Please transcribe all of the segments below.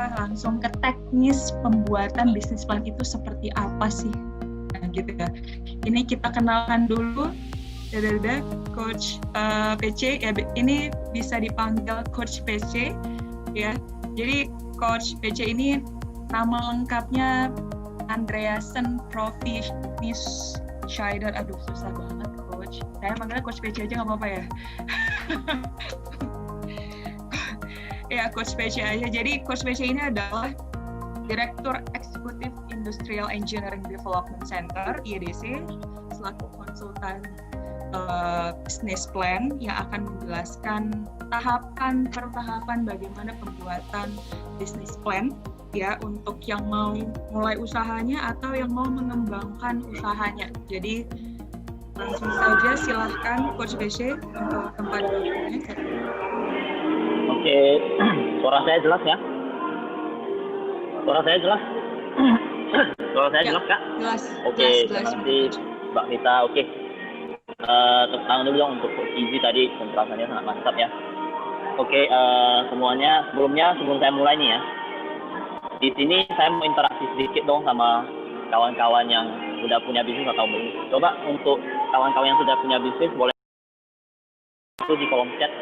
kita langsung ke teknis pembuatan bisnis plan itu seperti apa sih. Nah gitu ya. Ini kita kenalkan dulu. Coach PC ya, ini bisa dipanggil Coach PC ya. Jadi Coach PC ini nama lengkapnya Andreasen Profinis Scheider. Aduh susah banget Coach. Saya manggilnya Coach PC aja nggak apa-apa ya. Ya Coach PC aja. Jadi Coach PC ini adalah Direktur Eksekutif Industrial Engineering Development Center (IEDC) selaku konsultan business plan yang akan menjelaskan tahapan per tahapan bagaimana pembuatan business plan ya untuk yang mau mulai usahanya atau yang mau mengembangkan usahanya. Jadi langsung saja silahkan Coach PC untuk tempat duduknya. Oke, suara saya jelas ya? Suara saya jelas? Suara saya jelas Kak? Jelas. Oke, terima kasih Mbak Nita. Oke. Tepuk tangan dulu dong untuk Coach Izzy tadi, penjelasannya sangat mantap ya. Oke, semuanya sebelum saya mulai nih ya. Di sini saya mau interaksi sedikit dong sama kawan-kawan yang sudah punya bisnis atau belum. Coba untuk kawan-kawan yang sudah punya bisnis boleh itu di kolom chat.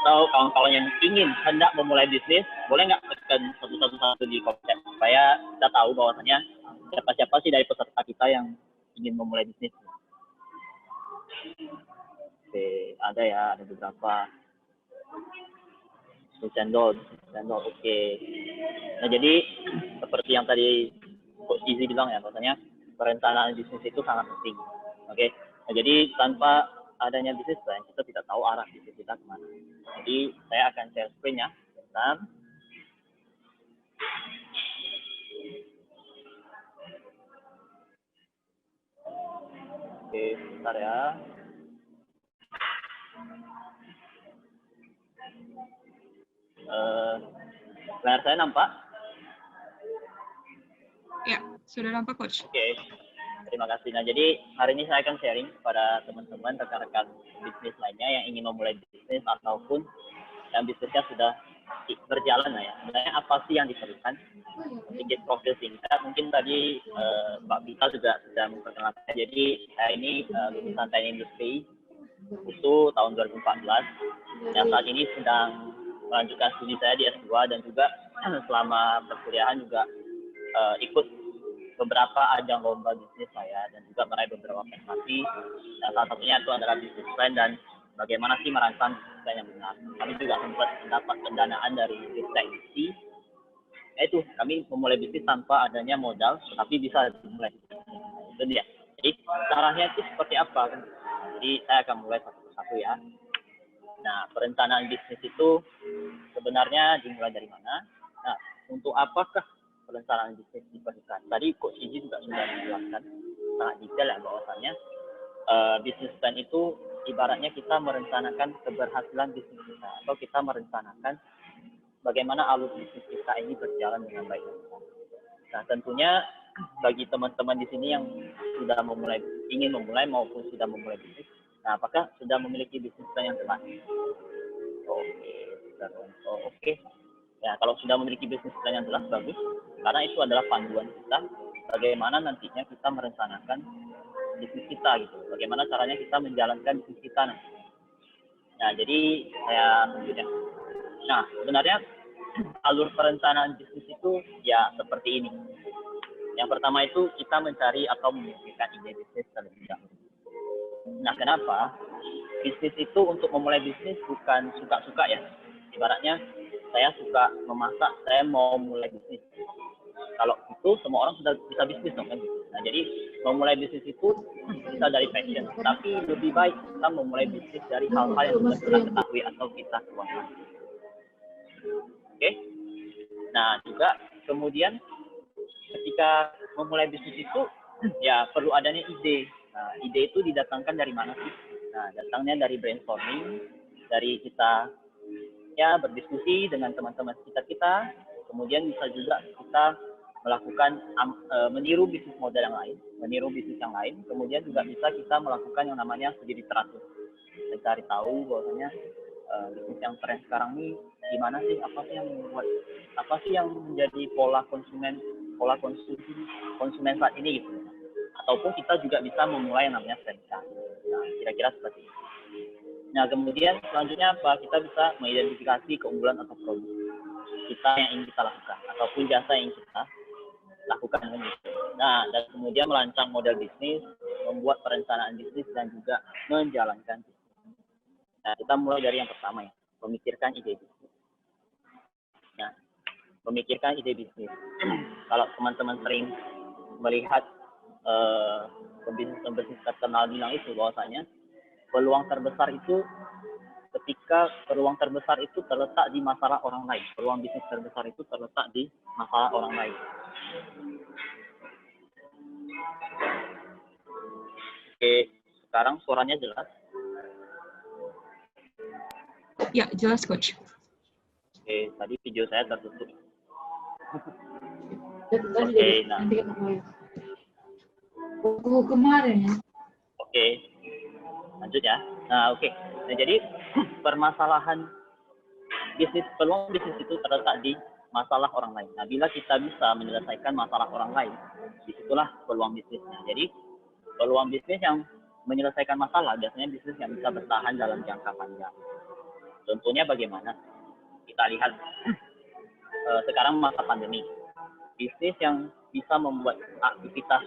Atau kawan-kawan yang ingin hendak memulai bisnis, boleh nggak tekan satu di kolom chat supaya kita tahu bahwasanya siapa-siapa sih dari peserta kita yang ingin memulai bisnis. Oke, ada beberapa. Cendol, oke. Nah jadi seperti yang tadi Coach Izzy bilang ya, bahwasanya perencanaan bisnis itu sangat penting. Oke. Nah jadi tanpa adanya bisnis plan, kita tidak tahu arah bisnis kita kemana. Jadi saya akan share screen-nya. Bentar. Oke, sebentar ya. Layar saya nampak? Ya, sudah nampak Coach. Oke, terima kasih. Nah, jadi hari ini saya akan sharing kepada teman-teman rekan-rekan bisnis lainnya yang ingin memulai bisnis ataupun yang bisnisnya sudah berjalan ya. Sebenarnya apa sih yang diperlukan? Sedikit profil singkat. Mungkin tadi Mbak Vita juga sudah memperkenalkan. Jadi saya ini lulusan teknik industri itu tahun 2014. Yang saat ini sedang melanjutkan studi saya di S2 dan juga selama perkuliahan juga ikut beberapa ajang lomba bisnis saya dan juga meraih beberapa prestasi. Dan salah satunya itu adalah bisnis plan dan bagaimana sih merancang bisnis plan yang benar. Kami juga sempat mendapat pendanaan dari Ristek. Itu kami memulai bisnis tanpa adanya modal, tetapi bisa dimulai. Itu dia. Jadi caranya itu seperti apa? Jadi saya akan mulai satu persatu ya. Nah, perencanaan bisnis itu sebenarnya dimulai dari mana? Nah, untuk apakah perencanaan bisnis diperlukan? Tadi Coach Izzy juga sudah menjelaskan sangat detail ya bahwasannya bisnis plan itu ibaratnya kita merencanakan keberhasilan bisnis kita atau kita merencanakan bagaimana alur bisnis kita ini berjalan dengan baik. Nah, tentunya bagi teman-teman di sini yang sudah ingin memulai maupun sudah memulai bisnis, nah apakah sudah memiliki bisnis plan yang jelas? Oke. Ya, kalau sudah memiliki bisnis plan yang jelas, bagus. Karena itu adalah panduan kita bagaimana nantinya kita merencanakan bisnis kita gitu. Bagaimana caranya kita menjalankan bisnis kita nanti. Nah, jadi saya lanjutnya. Nah, sebenarnya alur perencanaan bisnis itu ya seperti ini. Yang pertama itu kita mencari atau memikirkan ide bisnis terlebih dahulu. Nah, kenapa? Bisnis itu untuk memulai bisnis bukan suka-suka ya. Ibaratnya saya suka memasak, saya mau mulai bisnis. Kalau itu semua orang sudah bisa bisnis dong kan. Nah, jadi memulai bisnis itu bisa dari passion, tapi lebih baik kita memulai bisnis dari hal-hal yang sudah kita ketahui atau kita kuasai. Oke. Nah, juga kemudian ketika memulai bisnis itu ya perlu adanya ide. Nah, ide itu didatangkan dari mana sih? Nah, datangnya dari brainstorming, dari kita ya berdiskusi dengan teman-teman sekitar kita, kemudian bisa juga kita melakukan meniru bisnis model yang lain, meniru bisnis yang lain, kemudian juga bisa kita melakukan yang namanya studi literatur, mencari tahu bahwasanya bisnis yang tren sekarang ini gimana sih, apa sih yang menjadi pola konsumsi konsumen saat ini gitu, ataupun kita juga bisa memulai yang namanya franchise. Nah, kira-kira seperti itu. Nah, kemudian selanjutnya apa, kita bisa mengidentifikasi keunggulan atau produk kita yang ingin kita lakukan ataupun jasa yang kita lakukan gitu. Nah, dan kemudian merancang model bisnis, membuat perencanaan bisnis dan juga menjalankan bisnis. Nah, kita mulai dari yang pertama ya, memikirkan ide bisnis. Nah, memikirkan ide bisnis. Kalau teman-teman sering melihat pembisnis terkenal bilang itu bahwasanya peluang terbesar itu terletak di masalah orang lain. Peluang bisnis terbesar itu terletak di masalah orang lain. Oke, sekarang suaranya jelas? Ya, jelas Coach. Oke, tadi video saya tertutup. Oke, nah. Kemarin ya. Oke, lanjut ya. Nah, oke. Nah, jadi permasalahan peluang bisnis itu terletak di masalah orang lain. Nah, bila kita bisa menyelesaikan masalah orang lain, disitulah peluang bisnisnya. Jadi, peluang bisnis yang menyelesaikan masalah biasanya bisnis yang bisa bertahan dalam jangka panjang. Contohnya bagaimana? Kita lihat sekarang masa pandemi. Bisnis yang bisa membuat aktivitas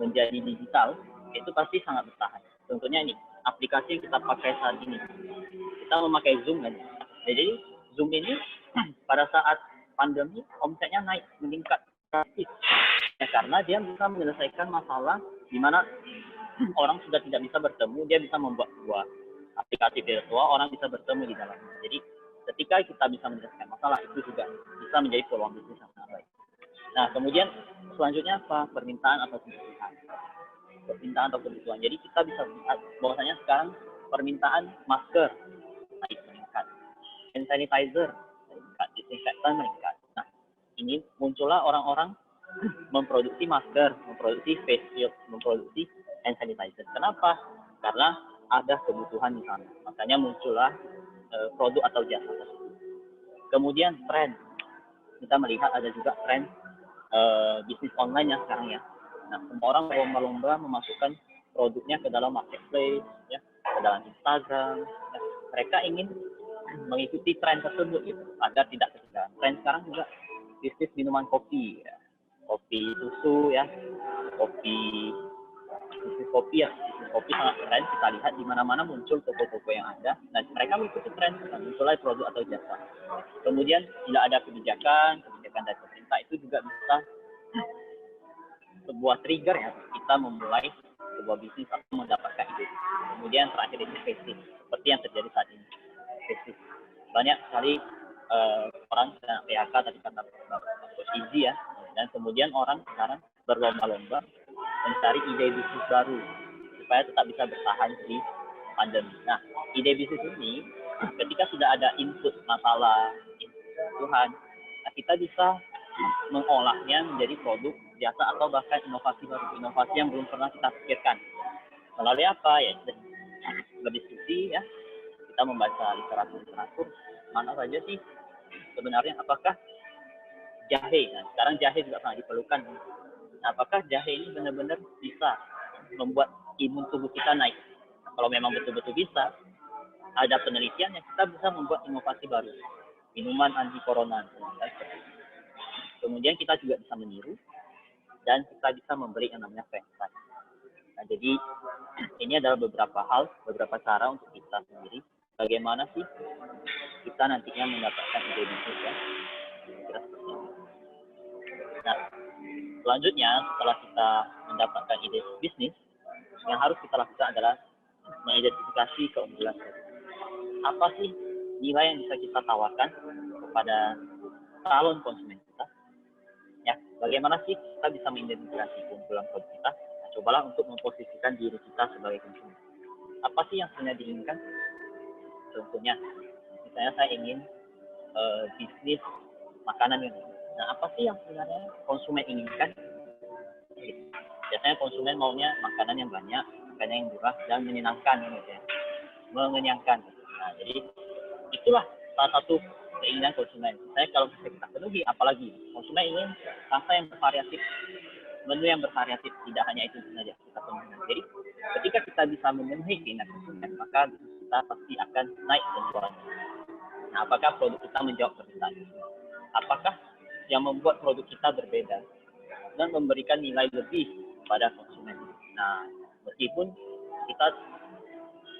menjadi digital itu pasti sangat bertahan. Contohnya ini, aplikasi yang kita pakai saat ini. Kita memakai Zoom kan. Jadi Zoom ini pada saat pandemi omsetnya naik, meningkat drastis. Ya, karena dia bisa menyelesaikan masalah di mana orang sudah tidak bisa bertemu, dia bisa membuat sebuah aplikasi virtual, orang bisa bertemu di dalamnya. Jadi ketika kita bisa menyelesaikan masalah, itu juga bisa menjadi peluang bisnis yang sangat baik. Nah, kemudian selanjutnya apa? Permintaan atau kebutuhan. Jadi kita bisa lihat bahwasanya sekarang permintaan masker naik, meningkat, hand sanitizer meningkat, disinfektan meningkat. Nah, ini muncullah orang-orang memproduksi masker, memproduksi face shield, memproduksi hand sanitizer. Kenapa? Karena ada kebutuhan di sana. Makanya muncullah produk atau jasa tersebut. Kemudian tren. Kita melihat ada juga tren bisnis online ya sekarang ya. Nah, semua orang berlomba-lomba memasukkan produknya ke dalam marketplace, ya, ke dalam Instagram. Ya. Mereka ingin mengikuti tren tersebut gitu, agar tidak ketinggalan. Tren sekarang juga bisnis minuman kopi, ya. Kopi susu ya, bisnis kopi sangat keren. Kita lihat di mana-mana muncul toko-toko yang ada. Nah, mereka mengikuti tren, muncullah produk atau jasa. Kemudian bila ada kebijakan dari pemerintah, itu juga bisa sebuah trigger ya kita memulai sebuah bisnis atau mendapatkan ide. Kemudian terakhir itu facing, seperti yang terjadi saat ini. Facing. Banyak sekali orang kena PHK tadi kata Coach Izzy ya, dan kemudian orang sekarang berlomba-lomba mencari ide bisnis baru supaya tetap bisa bertahan di pandemi. Nah, ide bisnis ini ketika sudah ada input masalah, input kebutuhan, nah kita bisa mengolahnya menjadi produk, jasa, atau bahkan inovasi baru, inovasi yang belum pernah kita pikirkan. Melalui apa ya? Berdiskusi ya, kita membaca literatur, mana saja sih sebenarnya, apakah jahe, nah sekarang jahe juga sangat diperlukan. Nah, apakah jahe ini benar-benar bisa membuat imun tubuh kita naik? Nah, kalau memang betul-betul bisa, ada penelitian yang kita bisa membuat inovasi baru, minuman anti corona. Kemudian kita juga bisa meniru dan kita bisa memberi yang namanya franchise. Nah, jadi ini adalah beberapa cara untuk kita sendiri. Bagaimana sih kita nantinya mendapatkan ide bisnis ya? Nah, selanjutnya setelah kita mendapatkan ide bisnis, yang harus kita lakukan adalah mengidentifikasi keunggulan. Apa sih nilai yang bisa kita tawarkan kepada calon konsumen kita? Ya, bagaimana sih kita bisa mengidentifikasi keunggulan produk kita? Nah, cobalah untuk memposisikan diri kita sebagai konsumen. Apa sih yang sebenarnya diinginkan? Contohnya, misalnya saya ingin bisnis makanan ini. Nah, apa sih yang sebenarnya konsumen inginkan? Biasanya konsumen maunya makanan yang banyak, makanan yang murah dan menyenangkan, gitu ya. Mengenyangkan. Nah, jadi itulah salah satu keinginan konsumen. Saya kalau bisa kita penuhi, apalagi konsumen ingin rasa yang bervariatif, menu yang bervariatif, tidak hanya itu saja kita penuhi. Jadi ketika kita bisa memenuhi keinginan konsumen, maka kita pasti akan naik penjualannya. Nah, apakah produk kita menjawab permintaan? Apakah yang membuat produk kita berbeda dan memberikan nilai lebih pada konsumen? Nah, meskipun kita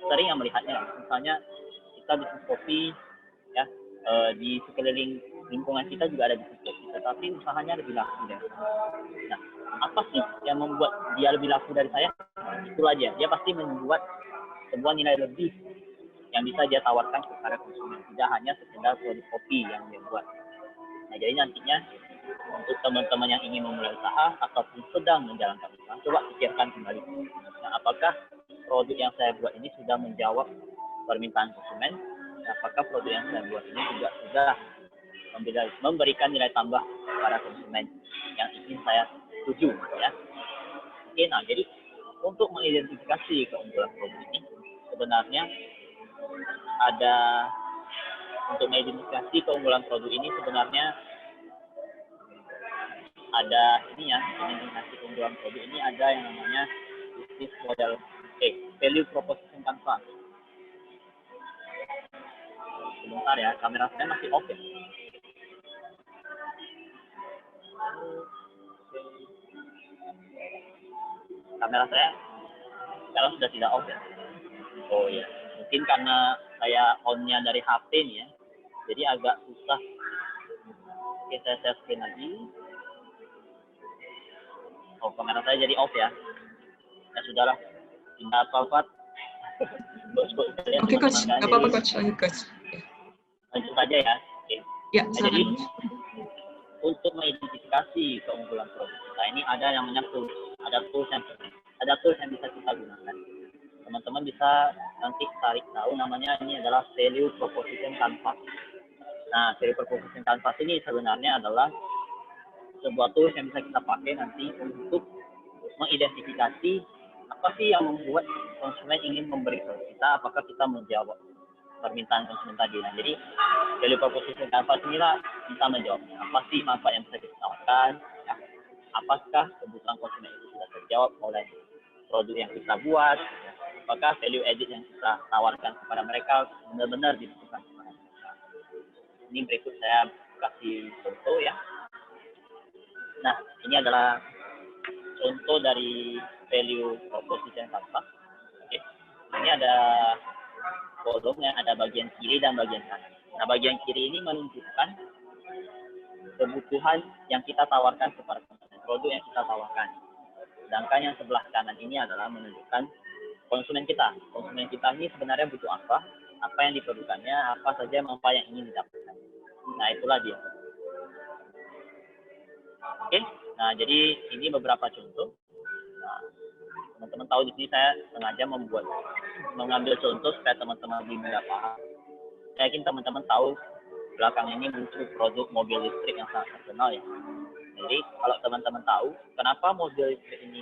sering yang melihatnya, misalnya kita bisnis kopi, ya, di sekeliling lingkungan kita juga ada bisnis kopi, tetapi usahanya lebih laku dari saya. Nah, apa sih yang membuat dia lebih laku dari saya? Itulah dia pasti membuat sebuah nilai lebih yang bisa dia tawarkan kepada konsumen, tidak hanya sekedar produk kopi yang dia buat. Nah, jadi nantinya untuk teman-teman yang ingin memulai usaha ataupun sedang menjalankan usaha, coba pikirkan kembali. Nah, apakah produk yang saya buat ini sudah menjawab permintaan konsumen? Apakah produk yang saya buat ini juga sudah memberikan nilai tambah kepada konsumen yang ingin saya tuju, ya? Oke, nah jadi untuk mengidentifikasi keunggulan produk ini sebenarnya untuk mengidentifikasi keunggulan produk ini sebenarnya ada identifikasi keunggulan produk ini ada yang namanya business model, value proposition canvas. Sebentar ya, kamera saya masih off ya. Kamera saya sekarang sudah tidak off ya. Oh ya, mungkin karena saya on-nya dari HP nih ya, jadi agak susah. Oke, saya share screen lagi. Oh, kamera saya jadi off ya. Ya sudahlah, tidak apa-apa. Oke, Coach. Nggak apa-apa, Coach. Lanjut, Coach. Lanjut saja ya. Oke. Ya, Nah, jadi untuk mengidentifikasi keunggulan produk kita ini ada yang namanya tools. Ada tools yang bisa kita gunakan. Teman-teman bisa nanti cari tahu namanya, ini adalah value proposition canvas. Nah, value proposition canvas ini sebenarnya adalah sebuah tools yang bisa kita pakai nanti untuk mengidentifikasi apa sih yang membuat konsumen ingin memberi ke kita, apakah kita menjawab permintaan konsumen tadi. Nah, jadi value proposition canvas inilah bisa menjawab apa sih manfaat yang bisa kita tawarkan, ya. Apakah kebutuhan konsumen itu sudah terjawab oleh produk yang kita buat, ya. Apakah value added yang kita tawarkan kepada mereka benar-benar dibutuhkan kepada mereka. Ini berikut saya kasih contoh ya. Nah, ini adalah contoh dari value proposition canvas. Oke. Ini ada kolomnya, ada bagian kiri dan bagian kanan. Nah, bagian kiri ini menunjukkan kebutuhan yang kita tawarkan kepada konsumen, produk yang kita tawarkan. Sedangkan yang sebelah kanan ini adalah menunjukkan konsumen kita. Konsumen kita ini sebenarnya butuh apa yang diperlukannya, apa saja manfaat yang ingin didapatkan. Nah, itulah dia. Oke, nah jadi ini beberapa contoh. Nah, teman-teman tahu di sini saya sengaja mengambil contoh supaya teman-teman lebih mudah paham. Saya yakin teman-teman tahu belakang ini muncul produk mobil listrik yang sangat terkenal ya. Jadi kalau teman-teman tahu kenapa mobil listrik ini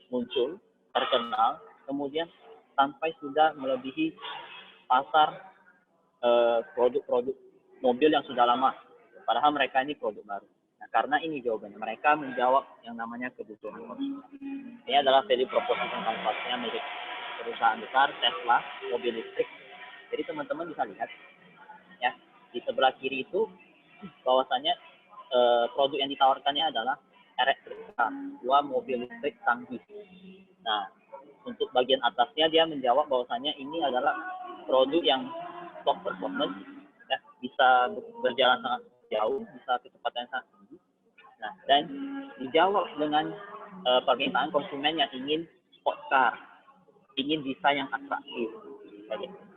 muncul, terkenal, kemudian sampai sudah melebihi pasar produk-produk mobil yang sudah lama, padahal mereka ini produk baru. Nah, karena ini jawabannya, mereka menjawab yang namanya kebutuhan konsumen. Ini adalah value proposition canvasnya milik perusahaan besar Tesla mobil listrik. Jadi teman-teman bisa lihat ya, di sebelah kiri itu bahwasanya produk yang ditawarkannya adalah elektrika, dua mobil listrik canggih. Nah, untuk bagian atasnya dia menjawab bahwasanya ini adalah produk yang top performance, ya, bisa berjalan sangat jauh, bisa kecepatan sangat tinggi. Nah, dan dijawab dengan permintaan konsumen yang ingin sport car, ingin desain yang atraktif,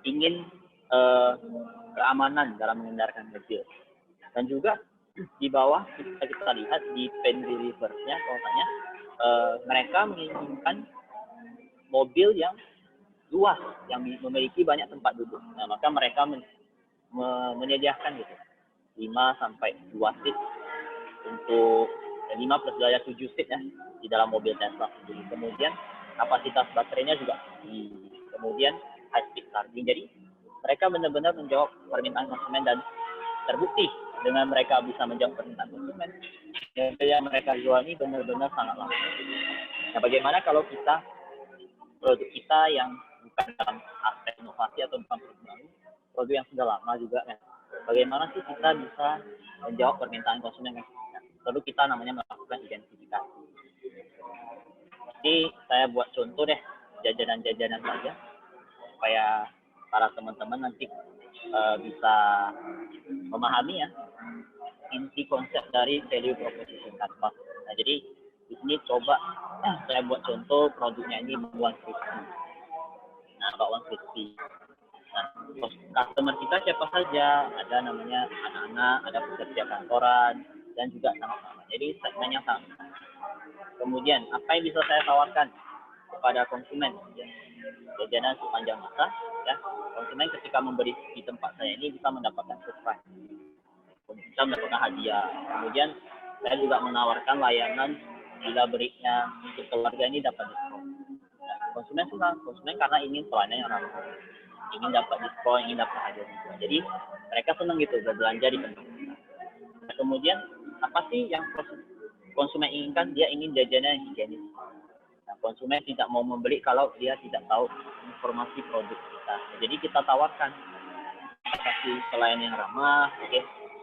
ingin keamanan dalam mengendaraan mobil. Dan juga di bawah kita lihat di pen delivernya, bahwasanya mereka menginginkan mobil yang luas, yang memiliki banyak tempat duduk. Nah, maka mereka menyediakan gitu 5 sampai 2 seat untuk 5 plus daya 7 seat ya di dalam mobil Tesla sendiri. Kemudian kapasitas baterainya juga tinggi. Kemudian high speed charging. Jadi mereka benar-benar menjawab permintaan konsumen dan terbukti dengan mereka bisa menjawab permintaan konsumen, yang mereka jual ini benar-benar sangat laku. Nah, bagaimana kalau produk kita yang bukan dalam aspek inovasi atau bukan produk baru, produk yang sudah lama juga kan? Bagaimana sih kita bisa menjawab permintaan konsumen? Lalu kita namanya melakukan identifikasi. Jadi saya buat contoh deh, jajanan-jajanan saja supaya para teman-teman nanti bisa memahami ya inti konsep dari value proposition Canvas. Nah, jadi di sini coba saya buat contoh produknya ini bakwan crispy. Nah, bakwan crispy. Nah, customer kita siapa saja, ada namanya anak-anak, ada pekerja kantoran, dan juga sama-sama. Jadi segmennya sama. Kemudian apa yang bisa saya tawarkan kepada konsumen? Jajanan sepanjang masa, ya. Konsumen ketika membeli di tempat saya ini bisa mendapatkan surprise, bisa mendapatkan hadiah. Kemudian saya juga menawarkan layanan bila berinya untuk keluarga ini dapat diskon. Nah, konsumen suka, konsumen karena ingin pelayanan yang ramah, ingin dapat diskon, ingin dapat hadiah juga. Jadi mereka senang gitu berbelanja di tempat kita. Nah, kemudian apa sih yang konsumen inginkan? Dia ingin jajanan yang higienis. Nah, konsumen tidak mau membeli kalau dia tidak tahu informasi produk kita. Nah, jadi kita tawarkan kasih pelayanan yang ramah, oke.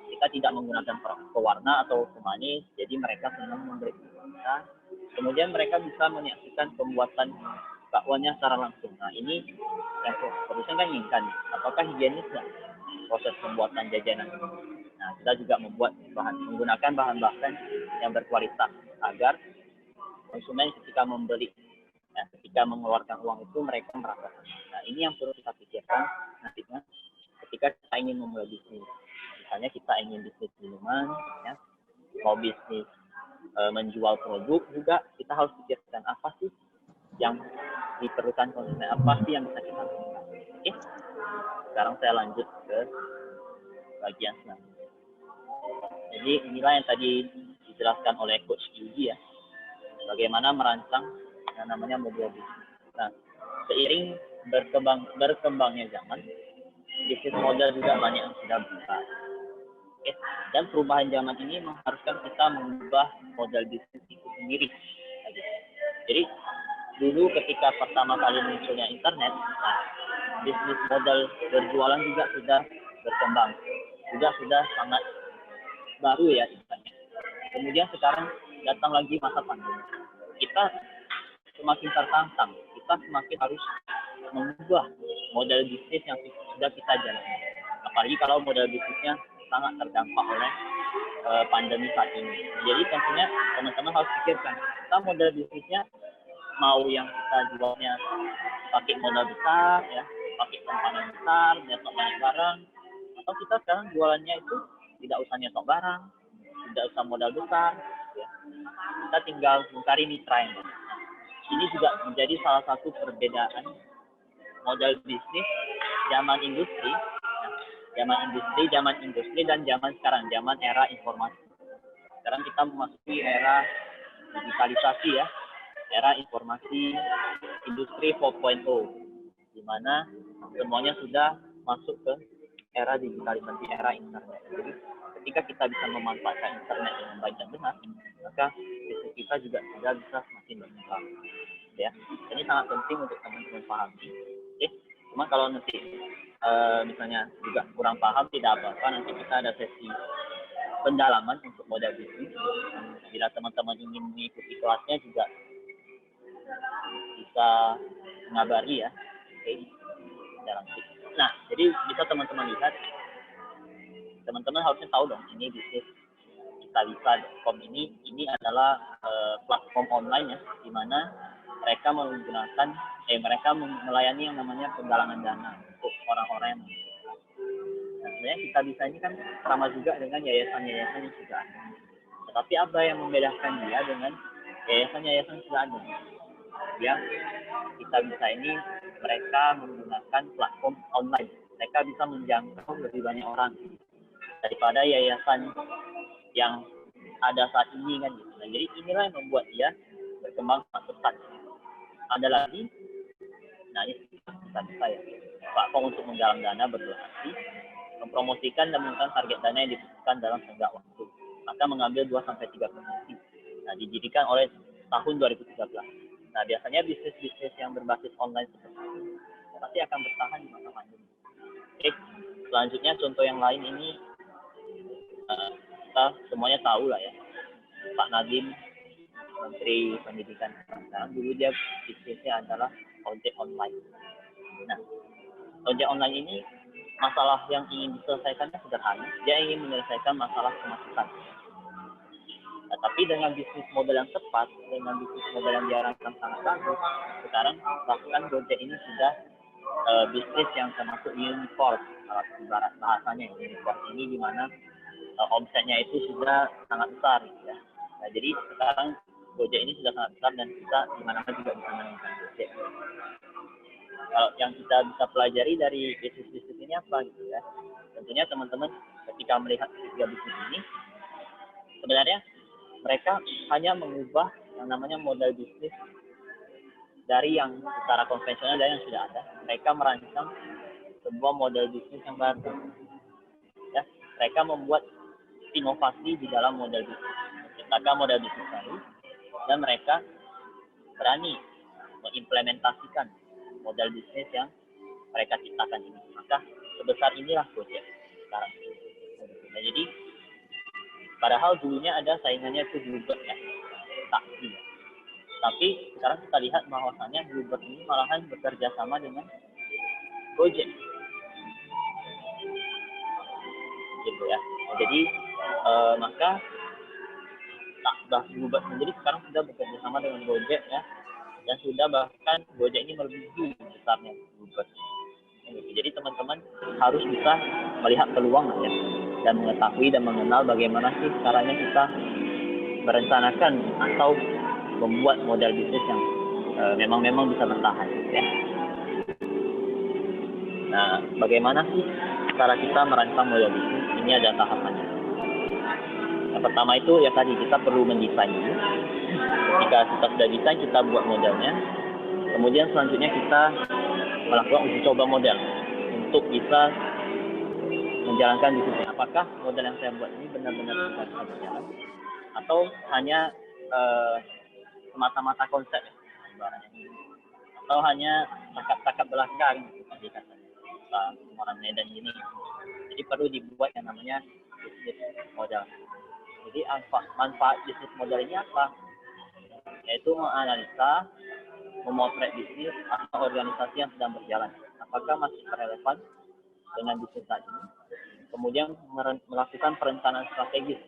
Kita tidak menggunakan pewarna atau pemanis, jadi mereka senang membeli kita. Kemudian mereka bisa menyaksikan pembuatan bakwannya secara langsung. Nah, ini yang produsen kan inginkan. Apakah higienis nggak proses pembuatan jajanan? Nah, kita juga menggunakan bahan-bahan yang berkualitas agar konsumen ketika membeli, nah, ketika mengeluarkan uang itu mereka merasakan. Nah, ini yang perlu kita pikirkan nantinya ketika kita ingin memulai bisnis. Misalnya kita ingin bisnis minuman, ya, mau bisnis menjual produk juga, kita harus pikirkan apa sih yang diperlukan konsumen, apa sih yang bisa kita lakukan. Oke, sekarang saya lanjut ke bagian selanjutnya. Jadi inilah yang tadi dijelaskan oleh Coach Yuji ya, bagaimana merancang yang namanya model bisnis. Nah, seiring berkembangnya zaman, bisnis model juga banyak yang sudah berubah. Oke. Dan perubahan zaman ini mengharuskan kita mengubah model bisnis itu sendiri. Jadi dulu ketika pertama kali munculnya internet, nah, bisnis model berjualan juga sudah berkembang, juga sudah sangat baru ya istilahnya. Kemudian sekarang datang lagi masa pandemi. Kita semakin tertantang, kita semakin harus mengubah model bisnis yang sudah kita jalani. Apalagi kalau model bisnisnya sangat terdampak oleh pandemi saat ini. Jadi tentunya teman-teman harus pikirkan, kita model bisnisnya mau yang kita jualnya pakai modal besar, ya, pakai komponen besar, nyetok banyak barang, atau kita sekarang jualannya itu tidak usah nyetok barang, tidak usah modal besar, ya. Kita tinggal mencari mitra yang baik. Ini juga menjadi salah satu perbedaan model bisnis zaman industri, zaman industri dan zaman sekarang, zaman era informasi. Sekarang kita memasuki era digitalisasi ya, era informasi industri 4.0, di mana semuanya sudah masuk ke era digitalisasi, era internet. Jadi ketika kita bisa memanfaatkan internet dengan baik dan benar, maka bisnis kita juga sudah bisa semakin berkembang. Ya, ini sangat penting untuk teman-teman pahami. Oke, cuma kalau nanti misalnya juga kurang paham, tidak apa-apa, nanti kita ada sesi pendalaman untuk model bisnis. Bila teman-teman ingin mengikuti kelasnya juga bisa mengabari ya. Oke, dalam sini. Nah, jadi bisa teman-teman lihat, teman-teman harusnya tahu dong, ini bisnis Kitabisa.com ini adalah platform online ya, di mana mereka melayani yang namanya penggalangan dana untuk orang-orang yang membutuhkan. Nah, sebenarnya Kitabisa ini kan sama juga dengan yayasan-yayasan yang sudah ada. Tetapi apa yang membedakan dia dengan yayasan-yayasan yang sudah ada? Yang Kitabisa ini mereka menggunakan platform online. Mereka bisa menjangkau lebih banyak orang daripada yayasan yang ada saat ini kan gitu. Nah, jadi inilah yang membuat dia berkembang sangat pesat. Ada lagi, nah ini Kitabisa ya. platform untuk menggalang dana berdonasi, mempromosikan dan menentukan target dana yang dibutuhkan dalam tenggat waktu, maka mengambil 2-3 promosi. Nah, didirikan oleh tahun 2013. Nah, biasanya bisnis-bisnis yang berbasis online seperti ini pasti akan bertahan di masa pandemi. Oke, selanjutnya contoh yang lain ini kita semuanya tahu lah ya, Pak Nadiem, Menteri Pendidikan sekarang, dulu dia bisnisnya adalah ojek online. Nah, ojek online ini masalah yang ingin diselesaikannya sederhana, dia ingin menyelesaikan masalah kemacetan. Nah, tapi dengan bisnis model yang tepat, dengan bisnis model yang diarahkan sangat bagus, sekarang bahkan Gojek ini sudah bisnis yang termasuk unicorn, kalau ibarat bahasanya unicorn ini di mana omsetnya itu sudah sangat besar, ya. Nah, jadi sekarang Gojek ini sudah sangat besar dan kita di mana-mana juga bisa menemukan Gojek. Kalau yang kita bisa pelajari dari bisnis-bisnis ini apa gitu ya? Tentunya teman-teman ketika melihat ketiga bisnis ini, sebenarnya mereka hanya mengubah yang namanya modal bisnis dari yang secara konvensional dan yang sudah ada. Mereka merancang sebuah model bisnis yang baru. Ya, mereka membuat inovasi di dalam model bisnis, menciptakan model bisnis baru, dan mereka berani mengimplementasikan model bisnis yang mereka ciptakan ini. Maka sebesar inilah Gojek sekarang. Nah, jadi padahal dulunya ada saingannya itu Bluebird ya, taksi. Tapi sekarang kita lihat bahwasannya Bluebird ini malahan bekerja sama dengan Gojek. Gitu ya. Nah, jadi maka Bluebird sendiri sekarang sudah bekerja sama dengan Gojek ya. Dan sudah bahkan Gojek ini melebihi besarnya Bluebird. Jadi teman-teman harus bisa melihat peluang ya, dan mengetahui dan mengenal bagaimana sih caranya kita merencanakan atau membuat model bisnis yang memang bisa bertahan ya. Nah, bagaimana sih cara kita merancang model bisnis? Ini ada tahapannya. Yang pertama itu ya tadi kita perlu mendesain dulu. Jika kita sudah desain, kita buat modelnya. Kemudian selanjutnya kita melakukan uji coba model untuk bisa menjalankan bisnisnya. Apakah model yang saya buat ini benar-benar bisa berjalan atau hanya semata-mata konsep ya, atau hanya cakap-cakap belakang seperti kata orang Medan ini. Jadi perlu dibuat yang namanya bisnis model. Jadi manfaat bisnis model ini apa? Yaitu menganalisa, memotret bisnis atau organisasi yang sedang berjalan. Apakah masih relevan dengan bisnis saat ini? Kemudian melakukan perencanaan strategis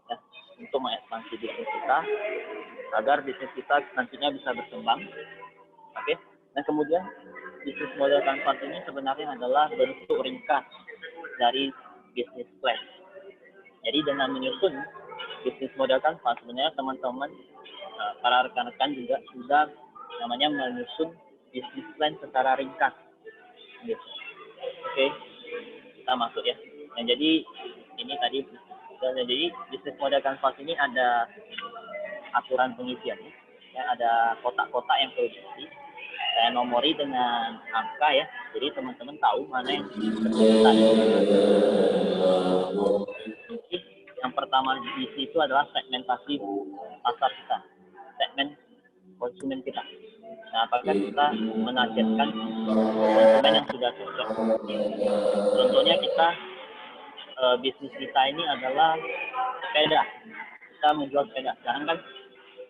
ya, untuk mengekspansi bisnis kita agar bisnis kita nantinya bisa berkembang. Oke. Dan kemudian bisnis model kanvas ini sebenarnya adalah bentuk ringkas dari bisnis plan. Jadi dengan menyusun bisnis model kanvas, sebenarnya teman-teman para rekan-rekan juga sudah namanya menyusun bisnis plan secara ringkas. Gitu. Oke, kita masuk ya. Nah, jadi ini tadi, jadi bisnis model kanvas ini ada aturan pengisiannya, ya, ada kotak-kotak yang perlu diisi. Saya nomori dengan angka ya, jadi teman-teman tahu mana yang terlibat. Yang pertama diisi itu adalah segmentasi pasar kita, segmen konsumen kita. Nah, apakah kita menargetkan konsumen yang sudah cocok? Contohnya kita bisnis kita ini adalah sepeda. Kita menjual sepeda. Sekarang kan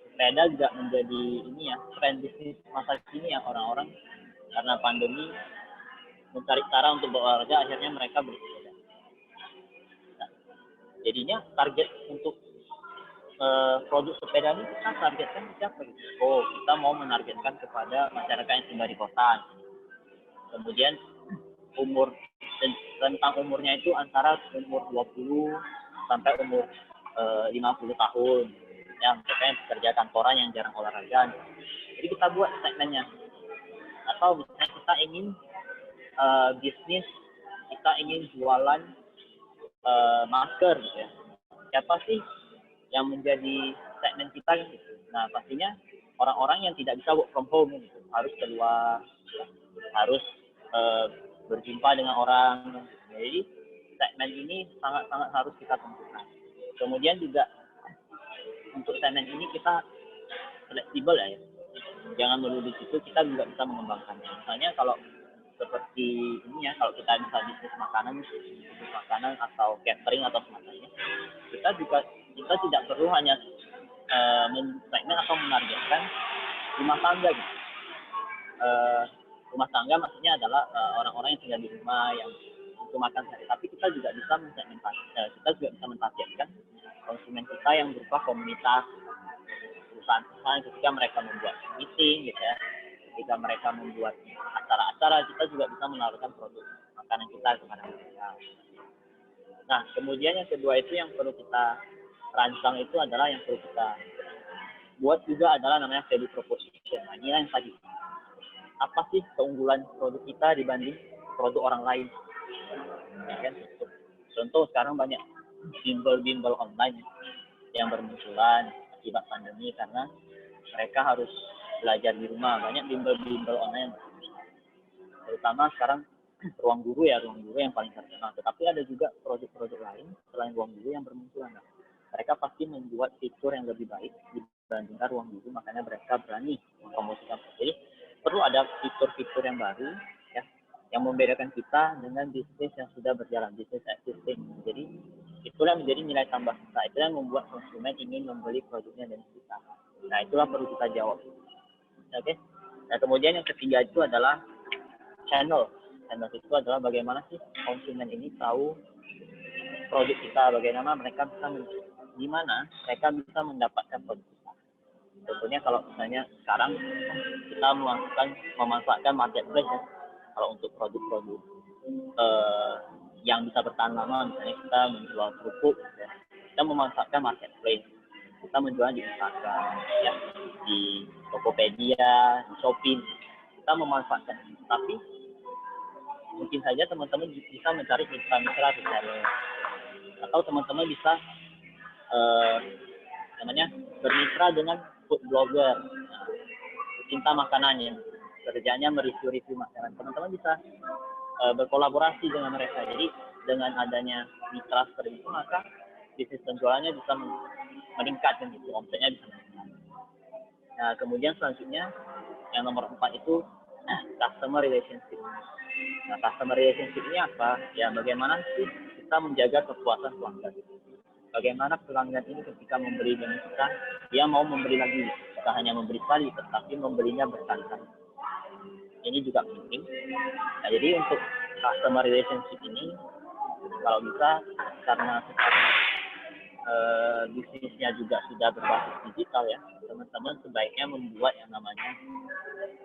sepeda juga menjadi ini ya, tren bisnis masa kini ya, orang-orang karena pandemi mencari cara untuk berolahraga, akhirnya mereka beli sepeda. Nah, jadinya target untuk produk sepeda ini kita targetkan siapa gitu? Oh, kita mau menargetkan kepada masyarakat yang tinggal di kota. Kemudian umur, rentang umurnya itu antara umur 20 sampai umur 50 tahun. Ya, mereka yang bekerja kantoran yang jarang olahraga. Jadi kita buat segmennya. Atau misalnya kita ingin bisnis, kita ingin jualan masker gitu ya. Siapa sih yang menjadi segmen kita gitu? Nah, pastinya orang-orang yang tidak bisa work from home gitu. Harus keluar, harus berjumpa dengan orang. Jadi segmen ini sangat-sangat harus kita tentukan. Kemudian juga untuk segmen ini kita fleksibel ya. Jangan melulu di situ, kita juga bisa mengembangkannya. Misalnya kalau seperti ini ya, kalau kita bisa bisnis makanan atau catering atau semacamnya, kita tidak perlu hanya segmen atau menargetkan rumah tangga gitu. Rumah tangga maksudnya adalah orang-orang yang tinggal di rumah yang untuk makan sehari. Tapi kita juga bisa mentargetkan konsumen kita yang berupa komunitas, perusahaan ketika mereka membuat meeting gitu ya, ketika mereka membuat acara-acara, kita juga bisa menawarkan produk makanan kita kepada mereka. Nah, kemudian yang kedua itu yang perlu kita rancang itu adalah yang perlu kita buat juga adalah namanya value proposition. Nah, ini yang tadi. Apa sih keunggulan produk kita dibanding produk orang lain? Ya kan? Contoh sekarang banyak bimbel-bimbel online yang bermunculan akibat pandemi karena mereka harus belajar di rumah. Banyak bimbel-bimbel online, terutama sekarang ruang guru yang paling terkenal. Tetapi ada juga produk-produk lain selain ruang guru yang bermunculan. Nah, mereka pasti membuat fitur yang lebih baik dibandingkan ruang guru, makanya mereka berani mempromosikan. Jadi perlu ada fitur-fitur yang baru ya, yang membedakan kita dengan bisnis yang sudah berjalan, bisnis existing. Jadi itulah menjadi nilai tambah kita, itulah yang membuat konsumen ingin membeli produknya dari kita. Nah, itulah perlu kita jawab. Oke. Nah, kemudian yang ketiga itu adalah channel itu adalah bagaimana sih konsumen ini tahu produk kita, bagaimana mereka bisa mendapatkan produk kita. Contohnya kalau misalnya sekarang kita memanfaatkan marketplace ya, kalau untuk produk-produk yang bisa bertahan lama, misalnya kita menjual kerupuk ya, kita memanfaatkan marketplace, kita menjual di Instagram ya, di Tokopedia, di Shopee, kita memanfaatkan. Tapi mungkin saja teman-teman bisa mencari mitra-mitra reseller, atau teman-teman bisa bermitra dengan food blogger, pecinta makanan yang kerjanya mereview makanan. Teman-teman bisa berkolaborasi dengan mereka. Jadi dengan adanya mitra seperti itu, maka bisnis penjualannya bisa meningkat dan gitu, omsetnya bisa meningkat. Nah, kemudian selanjutnya yang nomor 4 itu customer relationship. Nah, customer relationship ini apa? Ya, bagaimana sih kita menjaga kepuasan pelanggan? Bagaimana pelanggan ini ketika membeli dengan kita, dia mau membeli lagi, bukan hanya membeli sekali, tetapi membelinya berkali-kali. Ini juga penting. Nah, jadi untuk customer relationship ini, kalau bisa, karena sekarang bisnisnya juga sudah berbasis digital ya, teman-teman sebaiknya membuat yang namanya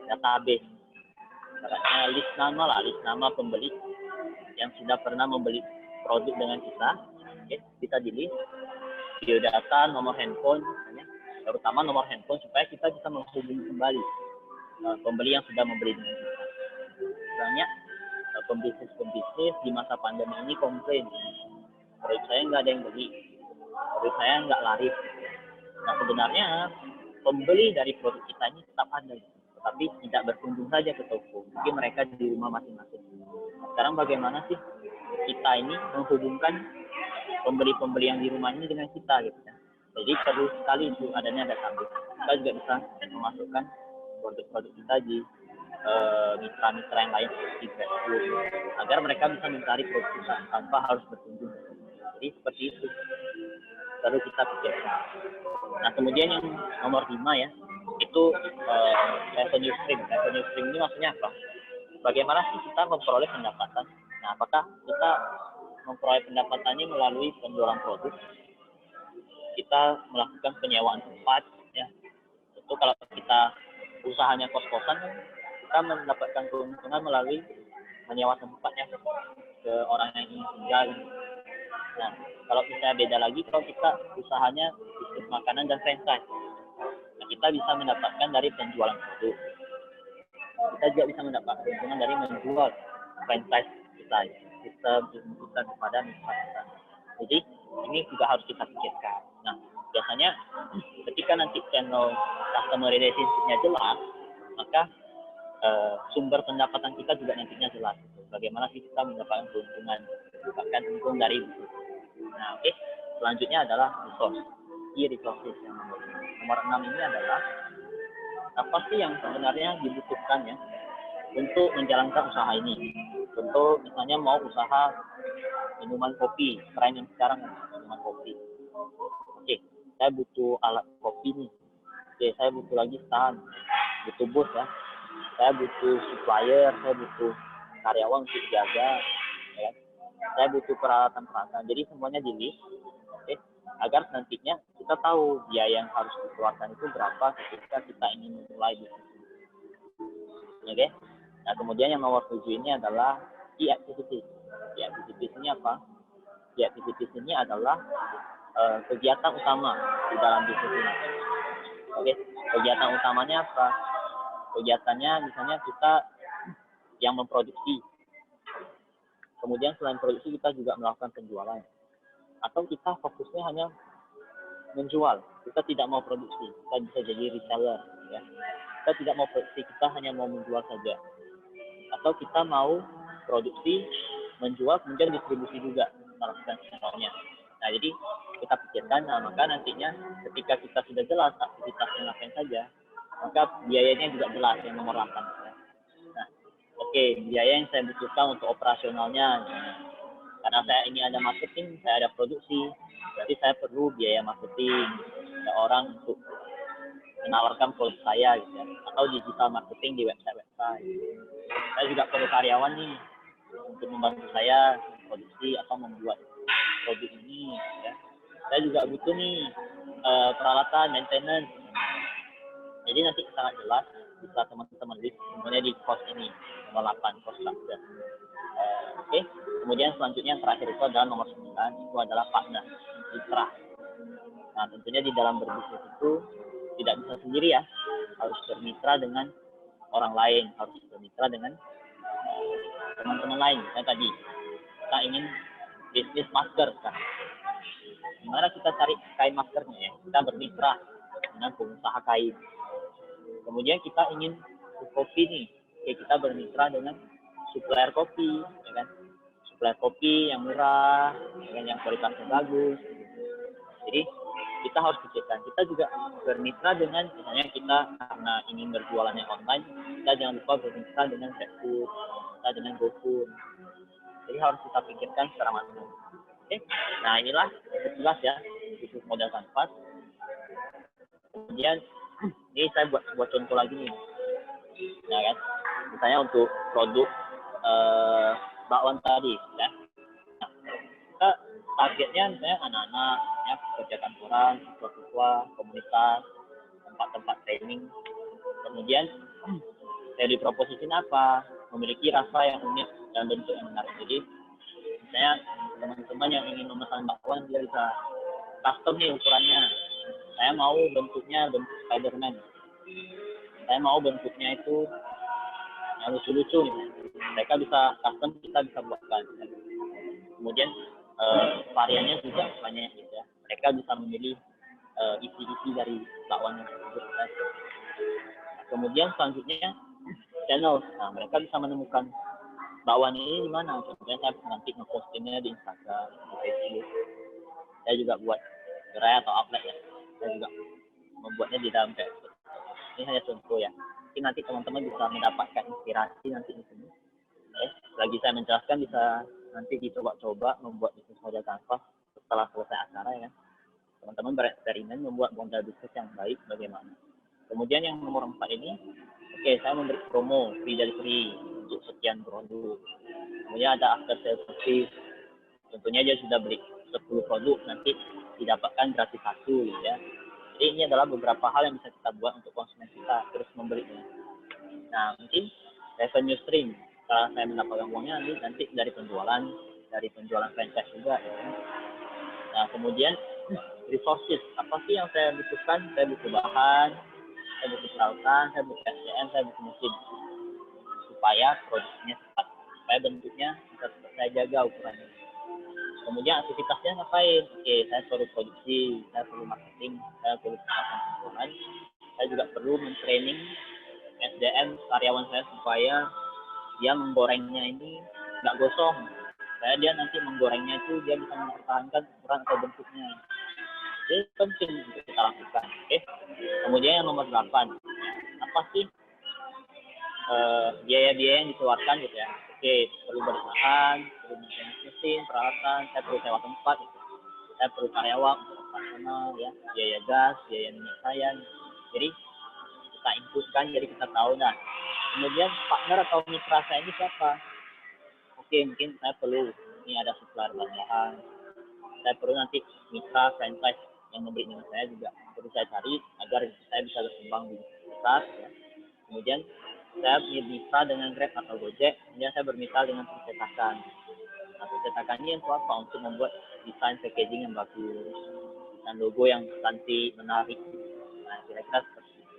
database. Caranya list nama pembeli yang sudah pernah membeli produk dengan kita. Oke, kita di list, biodata, nomor handphone, misalnya, terutama nomor handphone supaya kita bisa menghubungi kembali pembeli yang sudah membeli dengan kita. Banyak pembisnis di masa pandemi ini komplain, produk saya nggak ada yang beli, produk saya nggak laris. Nah, sebenarnya pembeli dari produk kita ini tetap ada, tapi tidak berkunjung saja ke toko. Mungkin mereka di rumah masing-masing. Sekarang bagaimana sih kita ini menghubungkan pembeli-pembeli yang di rumah ini dengan kita gitu ya. Jadi perlu sekali itu adanya database. Kita juga bisa memasukkan produk-produk kita di mitra-mitra yang lain seperti Facebook agar mereka bisa mencari produk kita tanpa harus berkunjung. Jadi seperti itu perlu kita pikirkan. Nah, kemudian yang nomor 5 ya, itu revenue stream. Revenue stream ini maksudnya apa? Bagaimana sih kita memperoleh pendapatan? Nah, apakah kita memperoleh pendapatannya melalui penjualan produk, kita melakukan penyewaan tempat ya. Itu kalau kita usahanya kos-kosan, kita mendapatkan keuntungan melalui menyewa tempatnya ke orang yang ingin tinggal. Nah, kalau misalnya beda lagi kalau kita usahanya bisnis makanan dan franchise, nah, kita bisa mendapatkan dari penjualan produk. Kita juga bisa mendapatkan keuntungan dari menjual franchise kita, sistem kita kepada mitra kita. Jadi ini juga harus kita pikirkan. Nah, biasanya ketika nanti channel customer relationship-nya jelas, maka sumber pendapatan kita juga nantinya jelas. Gitu. Bagaimana sih kita mendapatkan keuntungan, mendapatkan untung dari bisnis. Nah, oke. Selanjutnya adalah resource. Key resources yang nomor 6 ini adalah apa sih yang sebenarnya dibutuhkan ya untuk menjalankan usaha ini. Contoh misalnya mau usaha minuman kopi, tren yang sekarang minuman kopi. Oke, saya butuh alat kopi nih. Oke, saya butuh lagi stand, butuh booth ya. Saya butuh supplier, saya butuh karyawan untuk jaga, ya. Saya butuh peralatan-peralatan. Jadi semuanya di list, oke, agar nantinya kita tahu biaya yang harus dikeluarkan itu berapa ketika kita ingin memulai bisnis. Oke. Nah, kemudian yang nomor 7 ini adalah key activities. Key activities ini apa? Key activities ini adalah kegiatan utama di dalam bisnis ini. Oke, kegiatan utamanya apa? Kegiatannya misalnya kita yang memproduksi. Kemudian selain produksi kita juga melakukan penjualan. Atau kita fokusnya hanya menjual. Kita tidak mau produksi. Kita bisa jadi reseller. Ya. Kita tidak mau produksi, kita hanya mau menjual saja. Atau kita mau produksi, menjual, kemudian distribusi juga. Melakukan semuanya. Nah, jadi kita pikirkan, maka nantinya ketika kita sudah jelas aktivitas yang lain saja, maka biayanya juga jelas yang nomor 8. Nah, oke, biaya yang saya butuhkan untuk operasionalnya. Nah, karena saya ini ada marketing, saya ada produksi, berarti saya perlu biaya marketing, ada orang untuk menawarkan produk saya, gitu ya, atau digital marketing di website-website. Saya juga perlu karyawan nih untuk membantu saya produksi atau membuat produk ini. Ya. Saya juga butuh nih peralatan, maintenance. Jadi nanti sangat jelas bisa teman-teman list semuanya di cost ini, nomor 8, cost structure. Oke. Kemudian selanjutnya yang terakhir itu adalah nomor 9, itu adalah partner, mitra. Nah, tentunya di dalam berbisnis itu tidak bisa sendiri ya, harus bermitra dengan orang lain, harus bermitra dengan teman-teman lain. Misalnya tadi, kita ingin bisnis masker kan. Gimana kita cari kain maskernya ya? Kita bermitra dengan pengusaha kain. Kemudian kita ingin kopi nih, oke, kita bermitra dengan supplier kopi, ya kan? Supplier kopi yang murah, yang kualitasnya bagus. Jadi kita harus pikirkan, kita juga bermitra dengan, misalnya kita karena ingin berjualannya online, kita jangan lupa bermitra dengan GrabFood, kita dengan GoFood. Jadi harus kita pikirkan secara matang. Oke, nah inilah jelas ya bisnis model kanvas. Kemudian ini saya buat sebuah contoh lagi nih, ya kan? Misalnya untuk produk bakwan tadi, ya. Nah, kita targetnya misalnya anak-anak, ya, pekerja kantoran, siswa-siswa, komunitas, tempat-tempat training. Kemudian dari proposisi apa? Memiliki rasa yang unik dan bentuk yang menarik. Jadi misalnya teman-teman yang ingin memesan bakwan, dia bisa custom nih ukurannya. Saya mau bentuknya bentuk Spiderman. Saya mau bentuknya itu yang lucu-lucu nih. Mereka bisa custom, kita bisa buatkan. Kemudian variannya juga banyak gitu ya. Mereka bisa memilih isi-isi dari bakwan yang tersebut. Kemudian selanjutnya channel. Nah, mereka bisa menemukan bakwan ini di mana. Contohnya saya nanti ngepostingnya di Instagram, di Facebook. Saya juga buat gerai atau outlet ya. Saya juga membuatnya di dalam Facebook. Ini hanya contoh ya. Mungkin nanti teman-teman bisa mendapatkan inspirasi nanti di sini. Lagi saya menjelaskan, bisa nanti dicoba-coba membuat bisnis model kanvas setelah selesai acara ya kan. Teman-teman bereksperimen membuat model bisnis yang baik bagaimana. Kemudian yang nomor 4 ini, oke, saya memberi promo free delivery untuk sekian produk. Kemudian ada after sales service. Tentunya dia sudah beli 10 produk, nanti didapatkan gratis 1 gitu ya. Jadi ini adalah beberapa hal yang bisa kita buat untuk konsumen kita terus membelinya. Nah, mungkin revenue stream, setelah saya mendapatkan uangnya nanti dari penjualan franchise juga ya. Nah, kemudian resources, apa sih yang saya butuhkan? Saya butuh bahan, saya butuh peralatan, saya butuh SDM, saya butuh mesin supaya produksinya cepat, supaya bentuknya bisa saya jaga ukurannya. Kemudian aktivitasnya ngapain? Oke, saya perlu produksi, saya perlu marketing, saya perlu penjualan, saya juga perlu men-training SDM karyawan saya supaya dia menggorengnya ini nggak gosong. Saya dia nanti menggorengnya itu dia bisa mempertahankan ukuran atau bentuknya. Jadi penting untuk kita lakukan. Oke. Kemudian yang nomor 8, apa sih biaya-biaya yang dikeluarkan gitu ya? Oke, perlu berbahan, perlu mesin, peralatan, saya perlu sewa tempat, gitu. Saya perlu karyawan untuk operasional, ya, biaya gas, biaya minyak saya. Jadi kita inputkan, jadi kita tahu. Nah, kemudian partner atau mitra saya ini siapa? Oke, mungkin saya perlu ini ada supplier bahan, saya perlu nanti mitra franchise yang memberi dengan saya juga perlu saya cari agar saya bisa berkembang di besar. Ya. Kemudian saya bermitra dengan Grab atau Gojek, kemudian saya bermitra dengan percetakan. Nah, percetakan ini untuk apa? Untuk membuat desain packaging yang bagus, dan logo yang cantik, menarik. Nah, kira-kira seperti itu.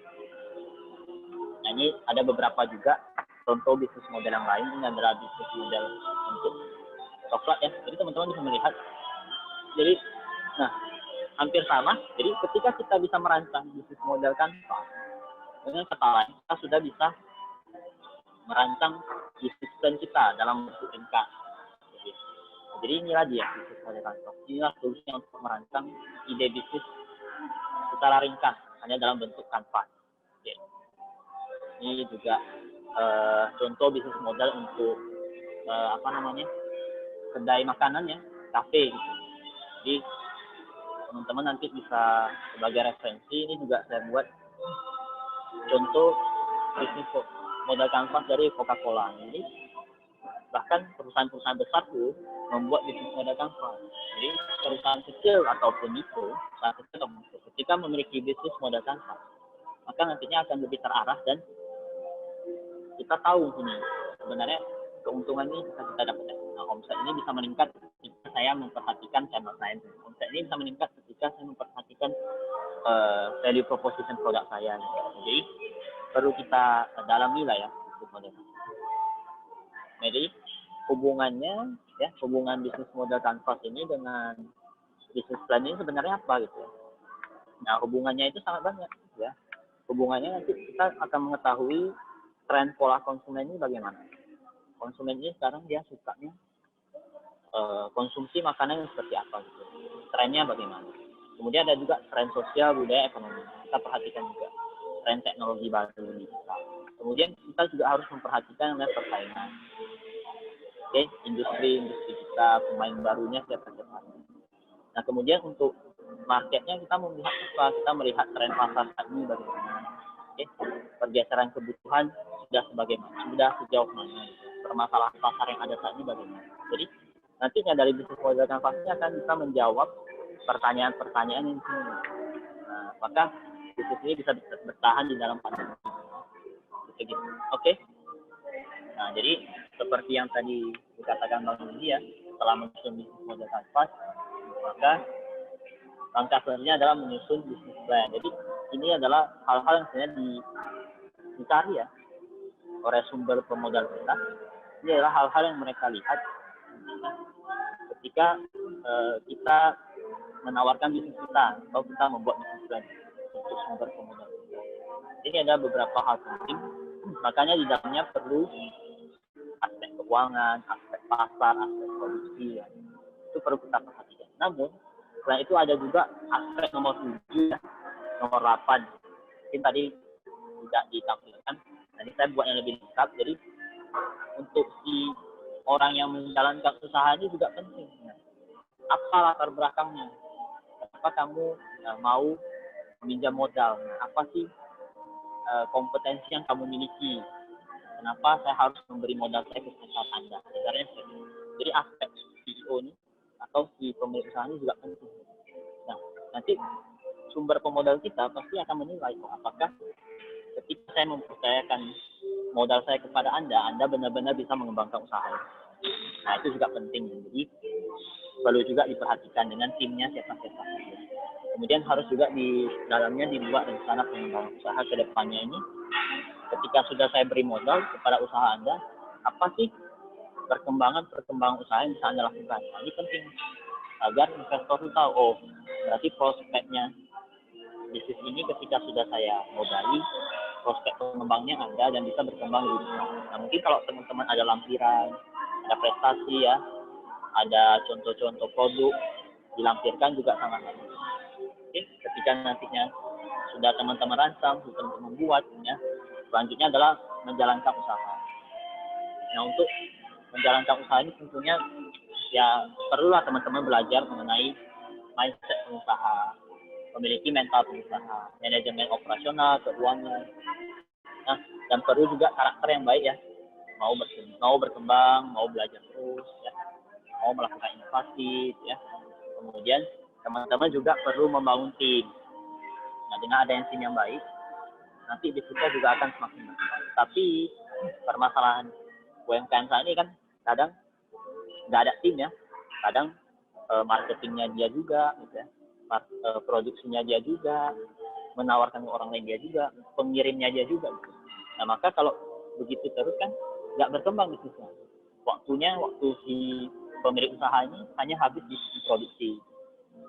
Nah, ini ada beberapa juga contoh bisnis model yang lain. Ini adalah bisnis model untuk coklat ya. Jadi teman-teman bisa melihat. Jadi, nah, hampir sama. Jadi ketika kita bisa merancang bisnis model Canva, dengan kata lain, kita sudah bisa merancang bisnis plan kita dalam bentuk income. Jadi inilah dia bisnis model Canva. Inilah solusi untuk merancang ide bisnis secara ringkas hanya dalam bentuk Canva. Oke. Ini juga contoh bisnis model untuk kedai makanan ya, kafe gitu. Jadi teman-teman nanti bisa sebagai referensi, ini juga saya buat contoh bisnis model kanvas dari Coca-Cola. Jadi bahkan perusahaan-perusahaan besar tuh membuat bisnis model kanvas. Jadi perusahaan kecil ataupun mikro, perusahaan kecil atau mikro, ketika memiliki bisnis model kanvas, maka nantinya akan lebih terarah dan kita tahu ini sebenarnya keuntungan ini bisa kita dapat. Nah, omset ini bisa meningkat ketika saya memperhatikan channel lain. Omset ini bisa meningkat ketika saya memperhatikan value proposition produk saya. Jadi perlu kita dalami lah ya bisnis model. Jadi hubungannya ya, hubungan bisnis model kanvas ini dengan bisnis plan ini sebenarnya apa gitu ya. Nah, hubungannya itu sangat banyak ya. Hubungannya nanti kita akan mengetahui tren pola konsumen ini bagaimana. Konsumen ini sekarang dia sukanya konsumsi makanan yang seperti apa gitu. Trennya bagaimana. Kemudian ada juga tren sosial, budaya, ekonomi. Kita perhatikan juga tren teknologi baru digital. Kemudian kita juga harus memperhatikan persaingan. Oke, industri kita, pemain barunya siapa-siapa. Nah, kemudian untuk marketnya kita melihat apa? Kita melihat tren pasar saat ini bagaimana. Oke, pergeseran kebutuhan sudah sejauh mana, permasalahan pasar yang ada saat ini bagaimana. Jadi nantinya dari bisnis model kanvas ini akan bisa menjawab pertanyaan-pertanyaan ini. Nah, maka bisnis ini bisa bertahan di dalam pandemi. Gitu. Oke. Nah, jadi seperti yang tadi dikatakan Bang Yudi ya, setelah menyusun bisnis model kanvas, maka langkah selanjutnya adalah menyusun bisnis plan. Jadi ini adalah hal-hal yang sebenarnya dicari ya oleh sumber pemodal kita. Ini adalah hal-hal yang mereka lihat ketika kita menawarkan bisnis kita atau kita membuat bisnis plan untuk sumber pemodal kita. Ini ada beberapa hal penting, makanya di dalamnya perlu aspek keuangan, aspek pasar, aspek produksi ya. Itu perlu kita perhatikan. Namun selain itu ada juga aspek nomor 7 ya, nomor 8. Mungkin tadi tidak ditampilkan. Nanti saya buat yang lebih lengkap. Jadi untuk si orang yang menjalankan usaha ini juga penting. Apa latar belakangnya? Kenapa kamu mau meminjam modal? Apa sih kompetensi yang kamu miliki? Kenapa saya harus memberi modal saya ke perusahaan Anda? Sebenarnya jadi aspek CEO ini atau si pemilik usaha ini juga penting. Nah, nanti sumber pemodal kita pasti akan menilai apakah ketika saya mempercayakan modal saya kepada Anda benar-benar bisa mengembangkan usaha. Nah, itu juga penting. Jadi perlu juga diperhatikan dengan timnya siapa-siapa. Kemudian harus juga di dalamnya dibuat rencana pengembangan usaha ke depannya ini. Ketika sudah saya beri modal kepada usaha Anda, apa sih perkembangan usaha yang bisa Anda lakukan? Nah, ini penting agar investor itu tahu, oh berarti prospeknya bisnis ini ketika sudah saya modali, prospek pengembangnya ada dan bisa berkembang lebih besar. Nah, mungkin kalau teman-teman ada lampiran, ada prestasi ya, ada contoh-contoh produk dilampirkan juga sangat bagus. Oke, ketika nantinya sudah teman-teman rancang, sudah teman-teman buat, ya, selanjutnya adalah menjalankan usaha. Nah, untuk menjalankan usaha ini tentunya ya perlulah teman-teman belajar mengenai mindset pengusaha, memiliki mental pengusaha, manajemen operasional, keuangan. Nah, dan perlu juga karakter yang baik ya, mau berkembang, mau belajar terus, ya, mau melakukan inovasi, ya. Kemudian teman-teman juga perlu membangun tim. Nah, dengan adanya tim yang baik, nanti bisnisnya juga akan semakin berkembang. Tapi permasalahan UMKM saat ini kan kadang nggak ada tim ya, kadang marketingnya dia juga, gitu ya, produksinya dia juga, menawarkan ke orang lain dia juga, pengirimnya dia juga. Gitu. Nah, maka kalau begitu terus kan nggak berkembang bisnisnya. Waktu si pemilik usaha ini hanya habis di produksi.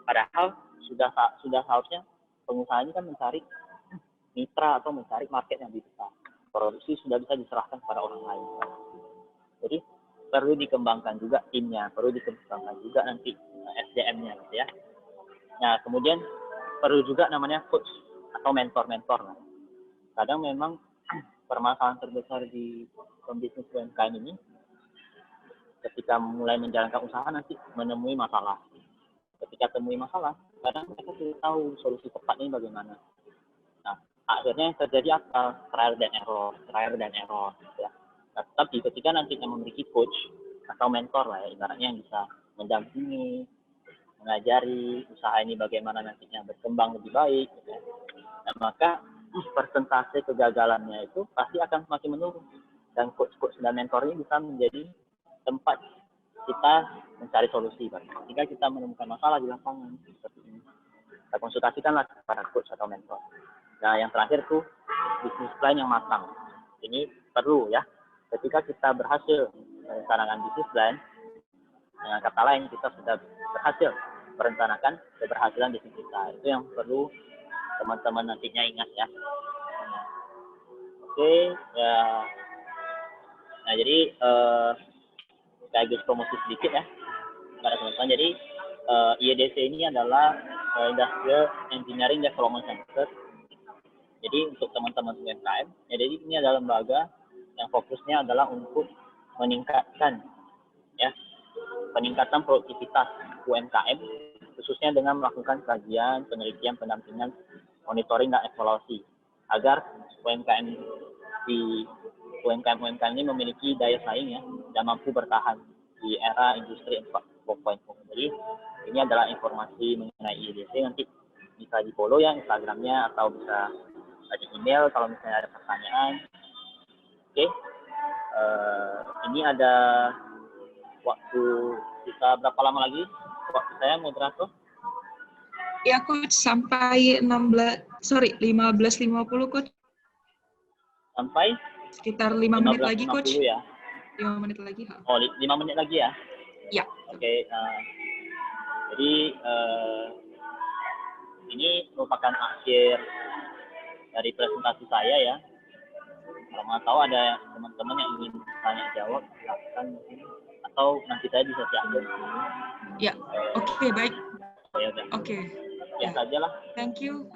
Padahal sudah seharusnya pengusaha ini kan mencari mitra atau mencari market yang lebih besar. Produksi sudah bisa diserahkan kepada orang lain. Jadi perlu dikembangkan juga timnya, perlu dikembangkan juga nanti SDM-nya gitu ya. Nah, kemudian perlu juga namanya coach atau mentor-mentor. Nah, kadang memang permasalahan terbesar di pembisnis UMKM ini ketika mulai menjalankan usaha nanti menemui masalah. Ketika temui masalah, kadang mereka tidak tahu solusi tepatnya bagaimana. Nah, akhirnya yang terjadi apa? Trial dan error. Gitu ya. Nah, tapi ketika nantinya memiliki coach atau mentor lah ya, ibaratnya yang bisa mendampingi, mengajari usaha ini bagaimana nantinya berkembang lebih baik, gitu ya. Nah, maka persentase kegagalannya itu pasti akan semakin menurun. Dan coach dan mentor ini bisa menjadi tempat kita mencari solusi. Jika kita menemukan masalah di lapangan seperti ini, kita konsultasikanlah kepada coach atau mentor. Nah, yang terakhir tuh bisnis plan yang matang. Ini perlu ya. Ketika kita berhasil merencanakan bisnis plan, dengan kata lain kita sudah berhasil merencanakan keberhasilan bisnis kita. Itu yang perlu teman-teman nantinya ingat ya. Oke, ya. Nah, jadi sekaligus promosi sedikit ya kepada teman-teman. Jadi IEDC ini adalah Industrial Engineering Development Center. Jadi untuk teman-teman UMKM, ya, jadi ini adalah lembaga yang fokusnya adalah untuk meningkatkan produktivitas UMKM, khususnya dengan melakukan kajian, penelitian, pendampingan, monitoring dan evaluasi agar UMKM ini memiliki daya saing ya dan mampu bertahan di era industri 4.0. Jadi ini adalah informasi mengenai IEDC, nanti bisa di follow ya Instagramnya atau bisa di email kalau misalnya ada pertanyaan. Oke. Ini ada waktu kita berapa lama lagi? Waktu saya moderator? Ya, Coach, sampai 15.50, Coach. Sampai? Sekitar 5 menit lagi, 15.50 Coach. Ya? 5 menit lagi. Oh, 5 menit lagi ya? Ya. Oke. Jadi ini merupakan akhir dari presentasi saya ya. Kalau mau tahu ada teman-teman yang ingin tanya jawab, silakan atau nanti saya bisa siapkan. Ya, oke, baik. Ya udah. Oke. Ya saja lah. Thank you.